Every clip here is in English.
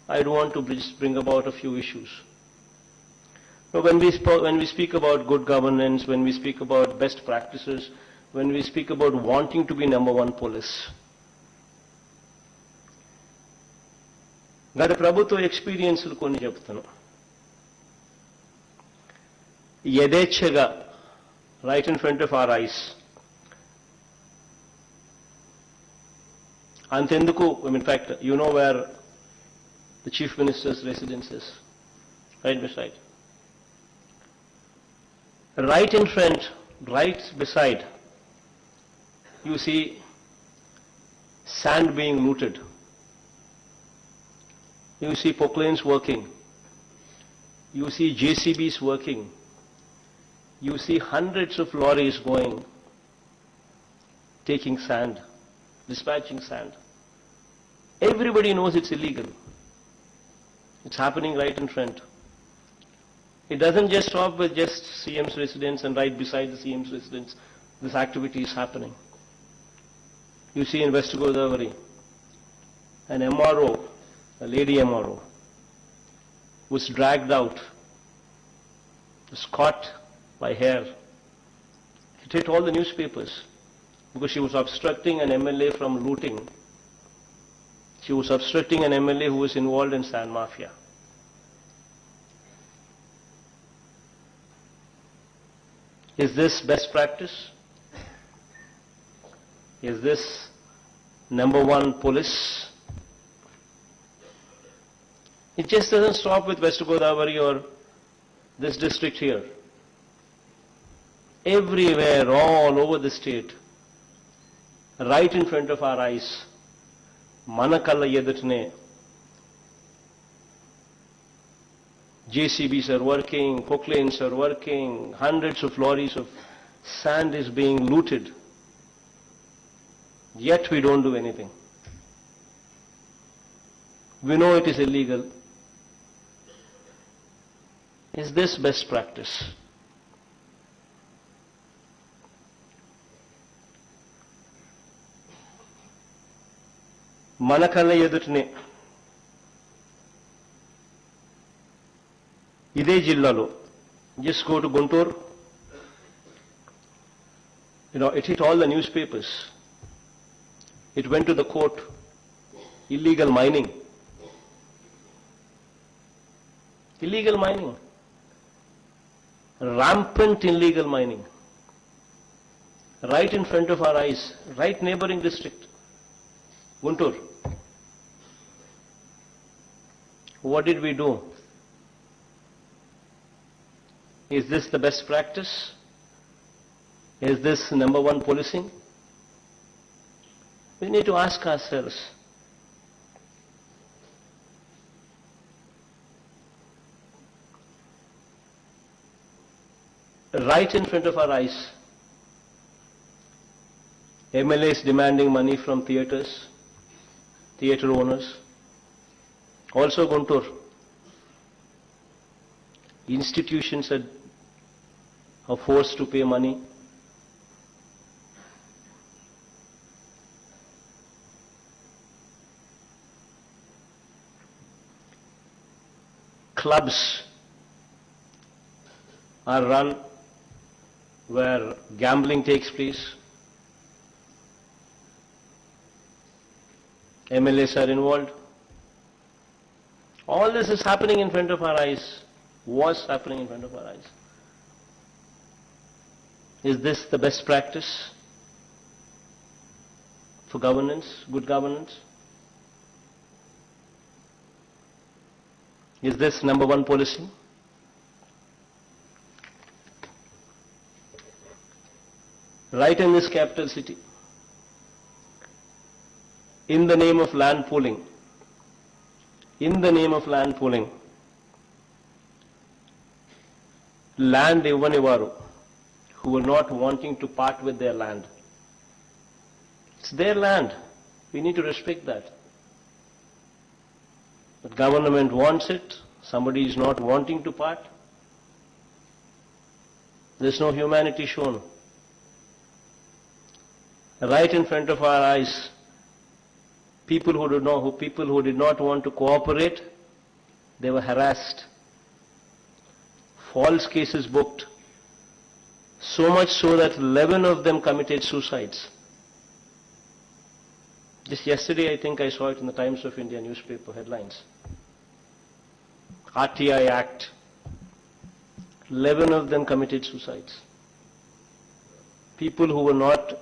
I do want to just bring about a few issues. Now, when we speak about good governance, when we speak about best practices, when we speak about wanting to be number one police, గత ప్రభుత్వ ఎక్స్పీరియన్స్లు కొన్ని చెప్తాను. యథేచ్ఛగా right in front of our eyes, అంతెందుకు, in fact, you know where the Chief Minister's residence is, right beside. Right in front, right beside, you see sand being looted. You see proclanes working. You see JCBs working. You see hundreds of lorries going, taking sand, dispatching sand. Everybody knows it's illegal. It's happening right in front. It doesn't just stop with just CM's residence and right beside the CM's residence. This activity is happening. You see in West Godavari, an MRO, a lady MRO, was dragged out, was caught by hair. It hit all the newspapers because she was obstructing an MLA from looting. She was obstructing an MLA who was involved in sand mafia. Is this best practice? Is this number one police? It just doesn't stop with West Godavari or this district here. Everywhere, all over the state, right in front of our eyes, Manakalla Yedutne, JCBs are working, proclanes are working, hundreds of lorries of sand is being looted, yet we don't do anything. We know it is illegal. Is this best practice? Manakalla Yedutne, ఇదే జిల్లాలో, just go to Guntur, it hit all the newspapers. It went to the court. Illegal mining. Illegal mining. Rampant illegal mining. Right in front of our eyes, right neighboring district, Guntur. What did we do? Is this the best practice? Is this number one policing? We need to ask ourselves. Right in front of our eyes, MLAs demanding money from theatres, theatre owners. Also Guntur, institutions are forced to pay money. Clubs are run where gambling takes place. MLAs are involved. All this is happening in front of our eyes, was happening in front of our eyes. Is this the best practice for governance, good governance? Is this number one policy? Right in this capital city, in the name of land pooling, land Ivanivaru, who were not wanting to part with their land. It's their land. We need to respect that. But government wants it, somebody is not wanting to part. There's no humanity shown. Right in front of our eyes, People who did not want to cooperate, they were harassed. False cases booked. So much so that 11 of them committed suicides. Just yesterday, I think I saw it in the Times of India newspaper headlines. RTI Act. 11 of them committed suicides. People who were not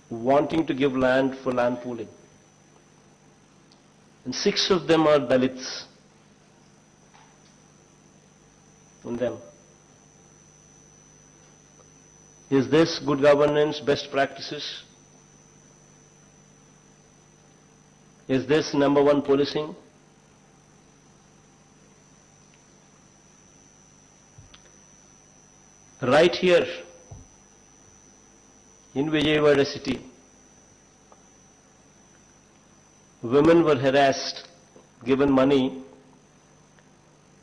wanting to give land for land pooling. And 6 of them are Dalits. In them. Is this good governance, best practices? Is this number one policing? Right here in Vijayawada city, women were harassed, given money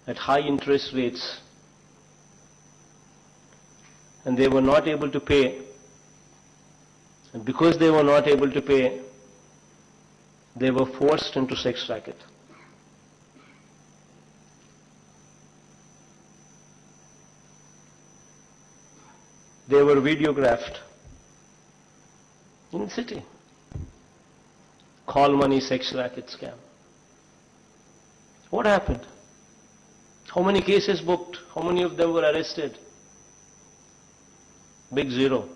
at high interest rates, and they were not able to pay. And because they were not able to pay, they were forced into sex racket. They were videographed in the city. Call money sex racket scam. What happened? How many cases booked? How many of them were arrested? Big zero.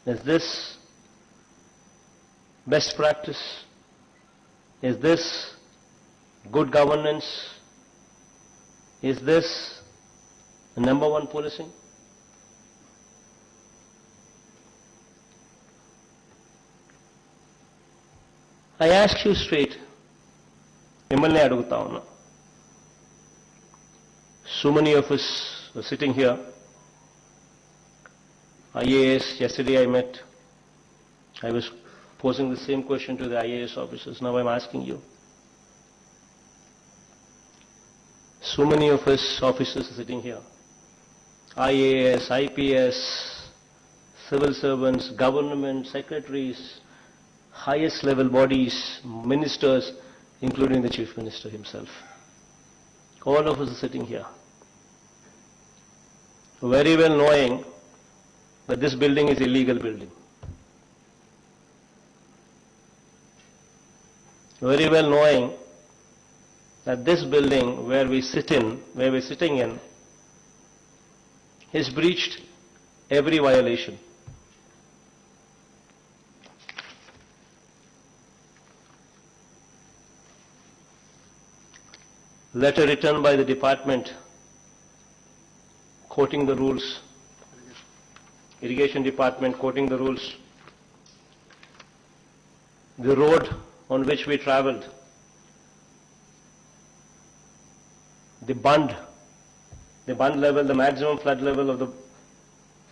Is this best practice? Is this good governance? Is this the number one policing? I ask you straight, మిమ్మల్ని అడుగుతా ఉన్నా. So many of us are sitting here. IAS, yesterday I was posing the same question to the IAS officers. Now I'm asking you. So many of us officers are sitting here. IAS, IPS, civil servants, government, secretaries, highest level bodies, ministers, including the Chief Minister himself. All of us are sitting here. Very well knowing that this building is illegal building. Very well knowing that this building where we're sitting in, has breached every violation. Letter written by the department quoting the rules, irrigation department quoting the rules. The road on which we travelled, the bund level, the maximum flood level of the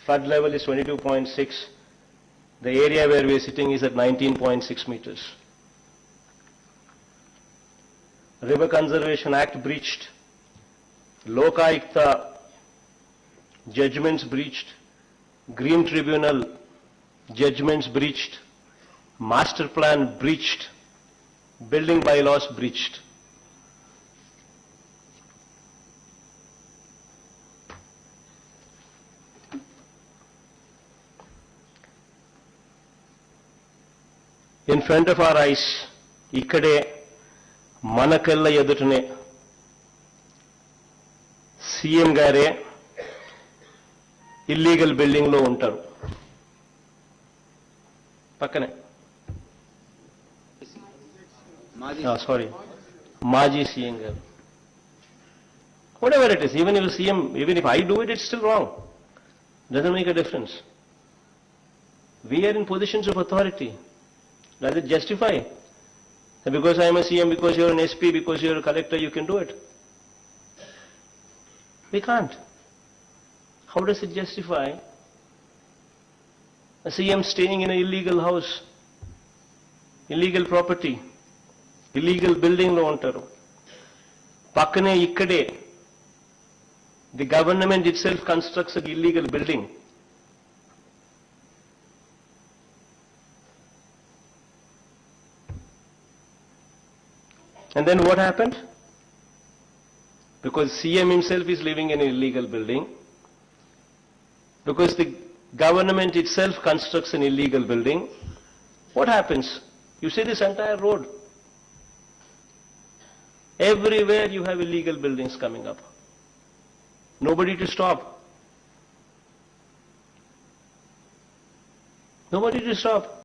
flood level is 22.6. The area where we are sitting is at 19.6 meters. River Conservation Act breached, Lokayukta judgments breached, Green Tribunal judgments breached, Master Plan breached, Building Bylaws breached. In front of our eyes, ikkade మనకల్ల ఎదుటనే CM గారే illegal building లో ఉంటారు. పక్కనే మాజీ CM గారు. Whatever it is, even if I do it, it's still wrong. Doesn't make a difference. We are in positions of authority. Does it justify? Because I am a CM, because you are an SP, because you are a collector, you can do it. We can't. How does it justify a CM staying in an illegal house, illegal property, illegal building lo untaru? Pakkane ikkade the government itself constructs an illegal building. And then what happened? Because CM himself is living in an illegal building, because the government itself constructs an illegal building, what happens? You see this entire road. Everywhere you have illegal buildings coming up. Nobody to stop. Nobody to stop.